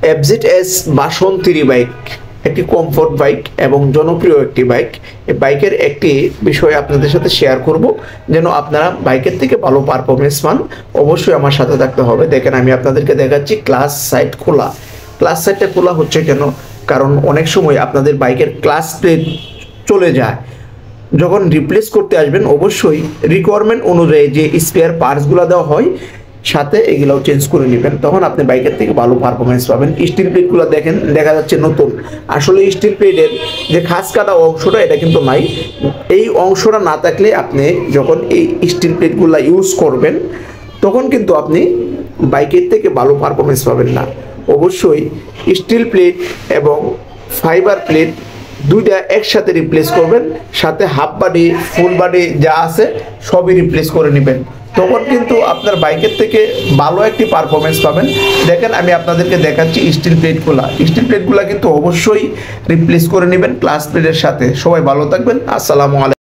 FZS version 3 bike একটি comfort bike এবং জনপ্রিয় একটি বাইক। এই বাইকের একটি বিষয় আপনাদের সাথে শেয়ার করব, যেন আপনারা বাইকের থেকে ভালো পারফরমেন্স পান। অবশ্যই আমার সাথে থাকতে হবে। দেখেন, আমি আপনাদেরকে দেখাচ্ছি ক্লাচ সাইড খোলা। ক্লাচ সাইডটা খোলা হচ্ছে কেন? কারণ অনেক সময় আপনাদের বাইকের ক্লাচ প্লেট চলে যায়। যখন রিপ্লেস করতে আসবেন অবশ্যই রিকোয়ারমেন্ট অনুযায়ী যে স্পেয়ার পার্টসগুলো দেওয়া হয় সাথে এগুলাও চেঞ্জ করে নেবেন, তখন আপনি বাইকের থেকে ভালো পারফরমেন্স পাবেন। স্টিল প্লেটগুলো দেখেন, দেখা যাচ্ছে নতুন। আসলে স্টিল প্লেটের যে খাস কাটা অংশটা এটা কিন্তু নাই। এই অংশটা না থাকলে আপনি যখন এই স্টিল প্লেটগুলো ইউজ করবেন তখন কিন্তু আপনি বাইকের থেকে ভালো পারফরমেন্স পাবেন না। অবশ্যই স্টিল প্লেট এবং ফাইবার প্লেট দুইটা একসাথে রিপ্লেস করবেন, সাথে হাফ বডি ফুল বডি যা আছে সবই রিপ্লেস করে নেবেন, তখন কিন্তু আপনার বাইকের থেকে ভালো একটি পারফরমেন্স পাবেন। দেখেন, আমি আপনাদেরকে দেখাচ্ছি স্টিল প্লেটগুলো কিন্তু অবশ্যই রিপ্লেস করে নেবেন ক্লাচ প্লেটের সাথে। সবাই ভালো থাকবেন। আসসালামু আলাইকুম।